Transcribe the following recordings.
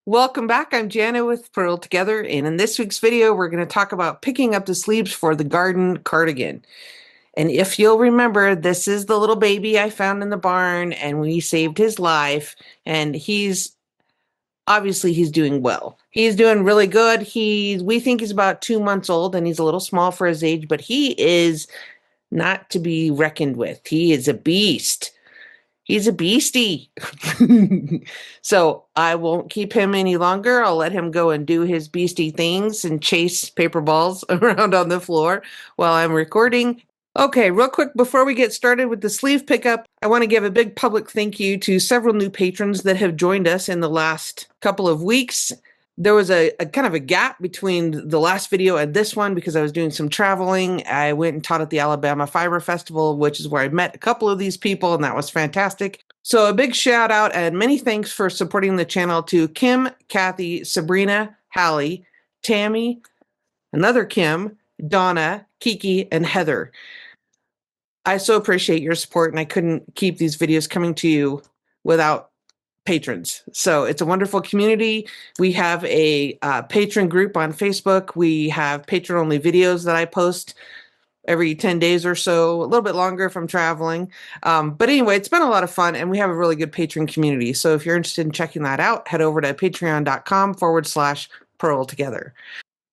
Welcome back. I'm Jana with Purl Together, and in this week's video, we're going to talk about picking up the sleeves for the garden cardigan. And if you'll remember, this is the little baby I found in the barn, and we saved his life, and he's doing well. He's doing really good. We think he's about 2 months old, and he's a little small for his age, but he is not to be reckoned with. He is a beast. He's a beastie. So I won't keep him any longer. I'll let him go and do his beastie things and chase paper balls around on the floor while I'm recording. Okay, real quick before we get started with the sleeve pickup, I want to give a big public thank you to several new patrons that have joined us in the last couple of weeks. There was a kind of a gap between the last video and this one because I was doing some traveling. I went and taught at the Alabama Fiber Festival, which is where I met a couple of these people, and that was fantastic. So a big shout out and many thanks for supporting the channel to Kim, Kathy, Sabrina, Hallie, Tammy, another Kim, Donna, Kiki, and Heather. I so appreciate your support, and I couldn't keep these videos coming to you without patrons. So it's a wonderful community. We have a patron group on Facebook. We have patron only videos that I post every 10 days or so, a little bit longer if I'm traveling. But anyway, it's been a lot of fun, and we have a really good patron community. So if you're interested in checking that out, head over to patreon.com/Purl Together.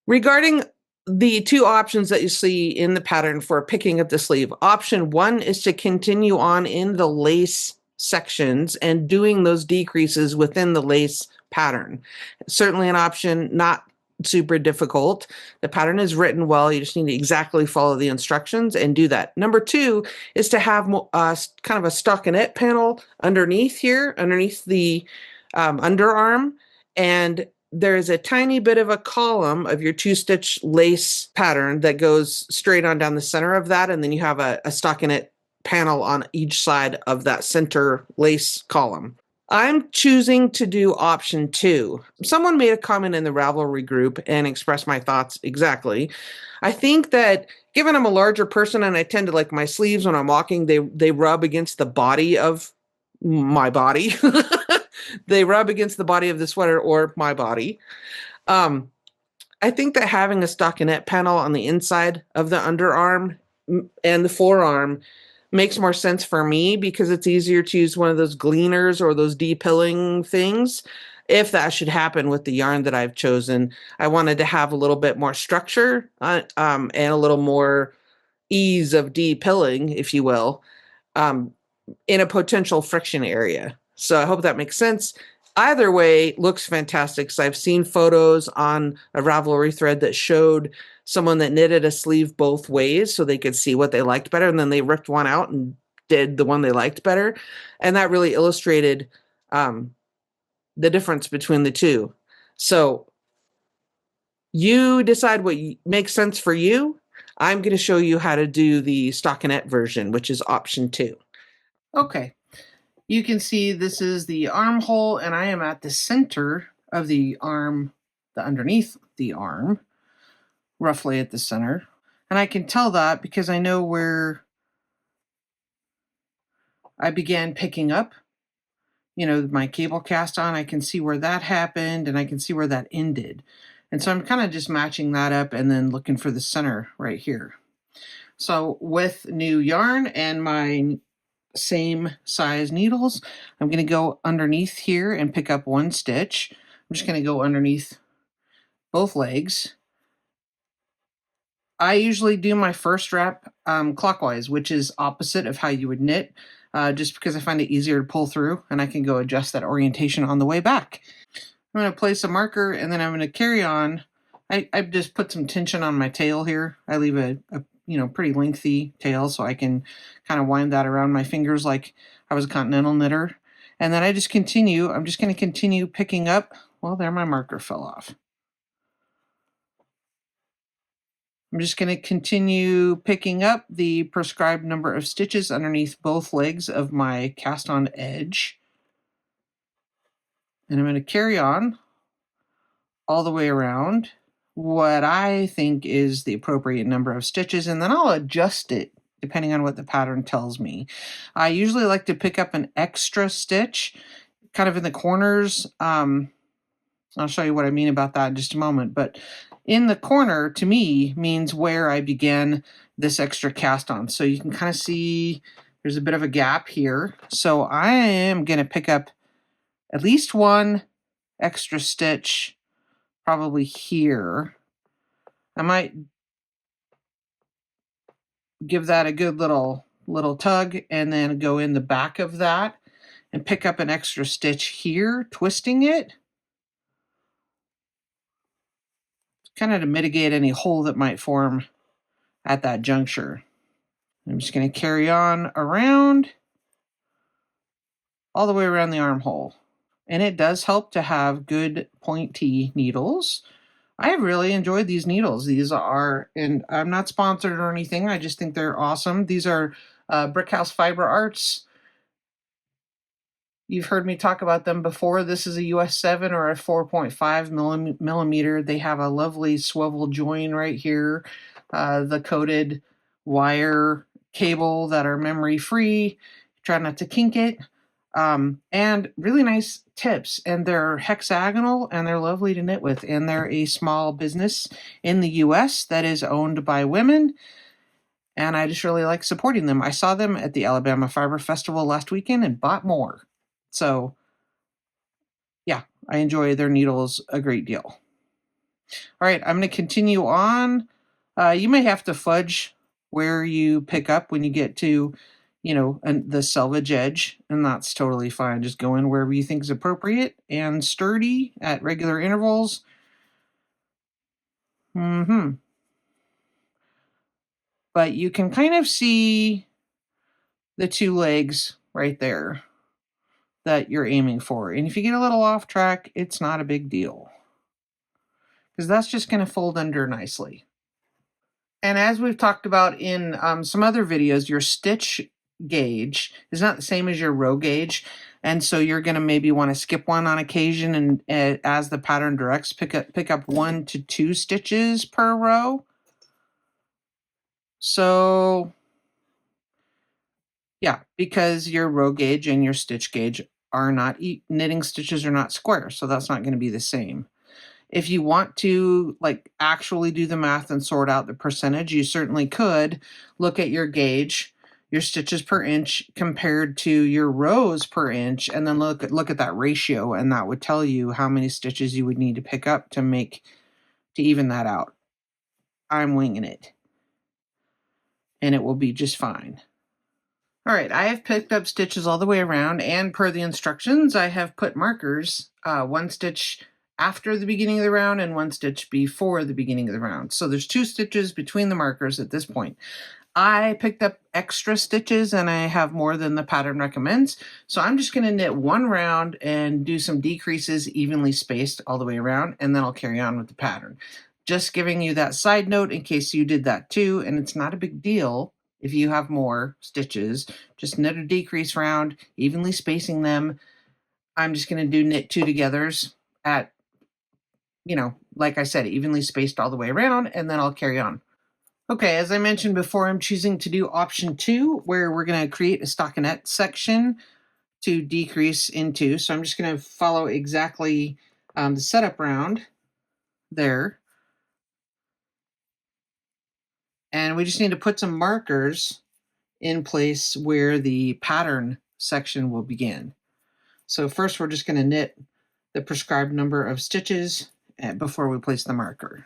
Regarding the two options that you see in the pattern for picking up the sleeve, option one is to continue on in the lace sections and doing those decreases within the lace pattern. Certainly an option, not super difficult. The pattern is written well. You just need to exactly follow the instructions and do that. Number two is to have kind of a stockinette panel underneath here, underneath the underarm, and there's a tiny bit of a column of your 2-stitch lace pattern that goes straight on down the center of that, and then you have a stockinette panel on each side of that center lace column. I'm choosing to do option two. Someone made a comment in the Ravelry group and expressed my thoughts exactly. I think that given I'm a larger person and I tend to like my sleeves when I'm walking, they rub against the body of my body. They rub against the body of the sweater or my body. I think that having a stockinette panel on the inside of the underarm and the forearm makes more sense for me because it's easier to use one of those gleaners or those de-pilling things. If that should happen with the yarn that I've chosen, I wanted to have a little bit more structure and a little more ease of de-pilling, if you will, in a potential friction area. So I hope that makes sense. Either way, looks fantastic. So I've seen photos on a Ravelry thread that showed someone that knitted a sleeve both ways so they could see what they liked better, and then they ripped one out and did the one they liked better. And that really illustrated the difference between the two. So you decide what makes sense for you. I'm going to show you how to do the stockinette version, which is option two. Okay. You can see this is the armhole, and I am at the center of the arm, the underneath the arm, roughly at the center. And I can tell that because I know where I began picking up, my cable cast on. I can see where that happened, and I can see where that ended. And so I'm kind of just matching that up and then looking for the center right here. So with new yarn and my same size needles, I'm going to go underneath here and pick up one stitch. I'm just going to go underneath both legs. I usually do my first wrap clockwise, which is opposite of how you would knit, just because I find it easier to pull through, and I can go adjust that orientation on the way back. I'm going to place a marker, and then I'm going to carry on. I just put some tension on my tail here. I leave a pretty lengthy tail so I can kind of wind that around my fingers like I was a continental knitter. And then I just continue. I'm just going to continue picking up. Well, there my marker fell off. I'm just going to continue picking up the prescribed number of stitches underneath both legs of my cast on edge. And I'm going to carry on all the way around what I think is the appropriate number of stitches, and then I'll adjust it depending on what the pattern tells me. I usually like to pick up an extra stitch kind of in the corners I'll show you what I mean about that in just a moment. But in the corner, to me, means where I began this extra cast on. So you can kind of see there's a bit of a gap here. So I am going to pick up at least one extra stitch probably here. I might give that a good little tug and then go in the back of that and pick up an extra stitch here, twisting it, kind of to mitigate any hole that might form at that juncture. I'm just going to carry on around all the way around the armhole. And it does help to have good pointy needles. I have really enjoyed these needles. These are, and I'm not sponsored or anything, I just think they're awesome. These are Brickhouse Fiber Arts. You've heard me talk about them before. This is a US 7 or a 4.5 millimeter. They have a lovely swivel join right here. The coated wire cable that are memory free. Try not to kink it. And really nice tips. And they're hexagonal and they're lovely to knit with. And they're a small business in the US that is owned by women. And I just really like supporting them. I saw them at the Alabama Fiber Festival last weekend and bought more. So, yeah, I enjoy their needles a great deal. All right, I'm going to continue on. You may have to fudge where you pick up when you get to, the selvage edge, and that's totally fine. Just go in wherever you think is appropriate and sturdy at regular intervals. But you can kind of see the two legs right there that you're aiming for. And if you get a little off track, it's not a big deal, because that's just going to fold under nicely. And as we've talked about in some other videos, your stitch gauge is not the same as your row gauge. And so you're going to maybe want to skip one on occasion, and as the pattern directs, pick up 1 to 2 stitches per row. So yeah, because your row gauge and your stitch gauge are not, knitting stitches are not square, so that's not going to be the same. If you want to actually do the math and sort out the percentage, you certainly could look at your gauge, your stitches per inch compared to your rows per inch, and then look at that ratio, and that would tell you how many stitches you would need to pick up to even that out. I'm winging it, and it will be just fine. All right, I have picked up stitches all the way around, and per the instructions, I have put markers, 1 stitch after the beginning of the round and 1 stitch before the beginning of the round. So there's 2 stitches between the markers at this point. I picked up extra stitches and I have more than the pattern recommends. So I'm just going to knit 1 round and do some decreases evenly spaced all the way around, and then I'll carry on with the pattern. Just giving you that side note in case you did that too, and it's not a big deal. If you have more stitches, just knit a decrease round, evenly spacing them. I'm just going to do knit 2 togethers at, like I said, evenly spaced all the way around, and then I'll carry on. Okay, as I mentioned before, I'm choosing to do option 2, where we're going to create a stockinette section to decrease into. So I'm just going to follow exactly the setup round there. And we just need to put some markers in place where the pattern section will begin. So first we're just going to knit the prescribed number of stitches before we place the marker.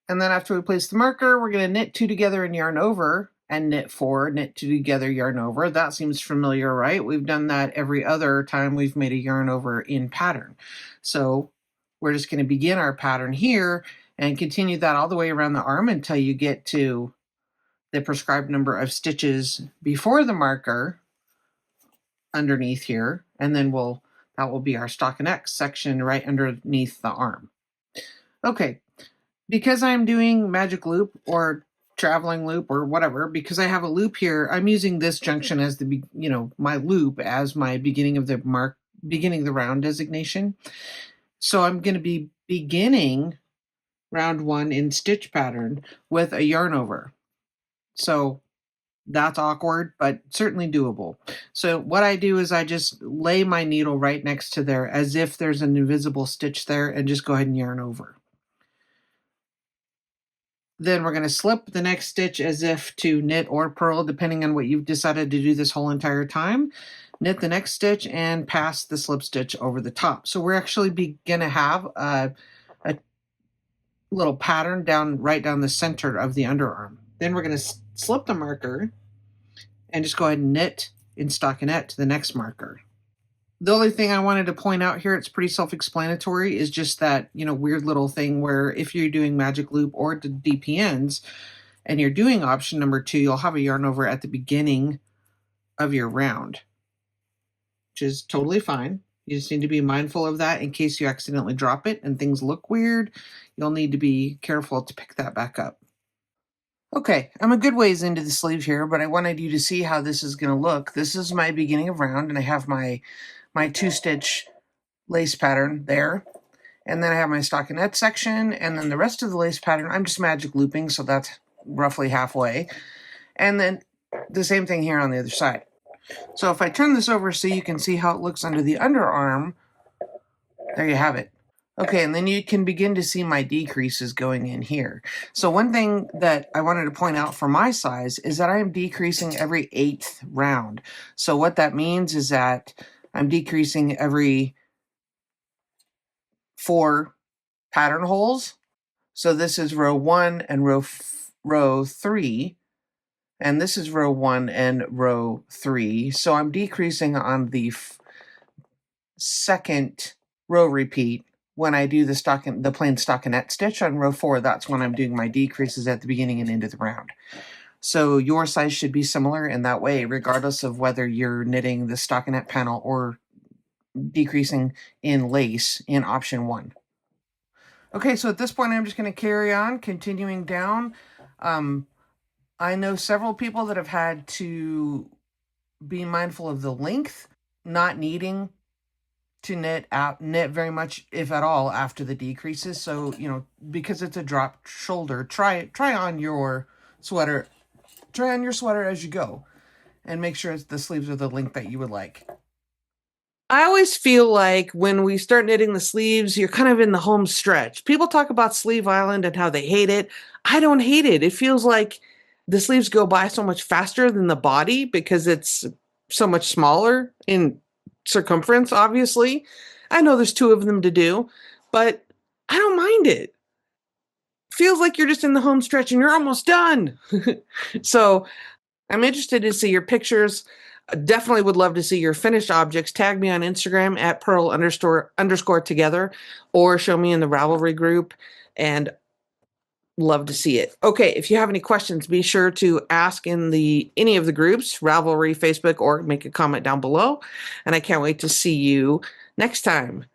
And then after we place the marker, we're going to knit 2 together and yarn over, and knit 4, knit 2 together, yarn over. That seems familiar, right? We've done that every other time we've made a yarn over in pattern. So we're just going to begin our pattern here and continue that all the way around the arm until you get to the prescribed number of stitches before the marker underneath here, and then that will be our stockinette section right underneath the arm. Okay, because I'm doing magic loop or traveling loop or whatever, because I have a loop here, I'm using this junction as the my loop as my beginning of the round designation. So I'm going to be beginning round 1 in stitch pattern with a yarn over. So That's awkward, but certainly doable. So what I do is I just lay my needle right next to there as if there's an invisible stitch there and just go ahead and yarn over. Then we're going to slip the next stitch as if to knit or purl, depending on what you've decided to do this whole entire time. Knit the next stitch and pass the slip stitch over the top. So we're actually going to have a little pattern right down the center of the underarm. Then we're going to slip the marker and just go ahead and knit in stockinette to the next marker. The only thing I wanted to point out here, it's pretty self-explanatory, is just that, weird little thing where if you're doing magic loop or the DPNs and you're doing option number 2, you'll have a yarn over at the beginning of your round, which is totally fine. You just need to be mindful of that in case you accidentally drop it and things look weird. You'll need to be careful to pick that back up. Okay, I'm a good ways into the sleeve here, but I wanted you to see how this is going to look. This is my beginning of round, and I have my 2-stitch lace pattern there. And then I have my stockinette section, and then the rest of the lace pattern, I'm just magic looping, so that's roughly halfway. And then the same thing here on the other side. So if I turn this over so you can see how it looks under the underarm, there you have it. Okay, and then you can begin to see my decreases going in here. So one thing that I wanted to point out for my size is that I am decreasing every 8th round. So what that means is that I'm decreasing every 4 pattern holes. So this is row 1 and row 3. And this is row 1 and row 3. So I'm decreasing on the second row repeat. When I do the plain stockinette stitch on row 4, that's when I'm doing my decreases at the beginning and end of the round. So your size should be similar in that way, regardless of whether you're knitting the stockinette panel or decreasing in lace in option 1. Okay, so at this point, I'm just going to carry on, continuing down. I know several people that have had to be mindful of the length, not needing to knit very much, if at all, after the decreases. So, because it's a dropped shoulder, try on your sweater. Try on your sweater as you go, and make sure the sleeves are the length that you would like. I always feel like when we start knitting the sleeves, you're kind of in the home stretch. People talk about Sleeve Island and how they hate it. I don't hate it. It feels like the sleeves go by so much faster than the body because it's so much smaller in circumference, obviously. I know there's 2 of them to do, but I don't mind it. Feels like you're just in the home stretch and you're almost done. So I'm interested to see your pictures. Definitely would love to see your finished objects. Tag me on Instagram at Purl_together, or show me in the Ravelry group, and love to see it. Okay, if you have any questions, be sure to ask in any of the groups, Ravelry, Facebook, or make a comment down below. And I can't wait to see you next time.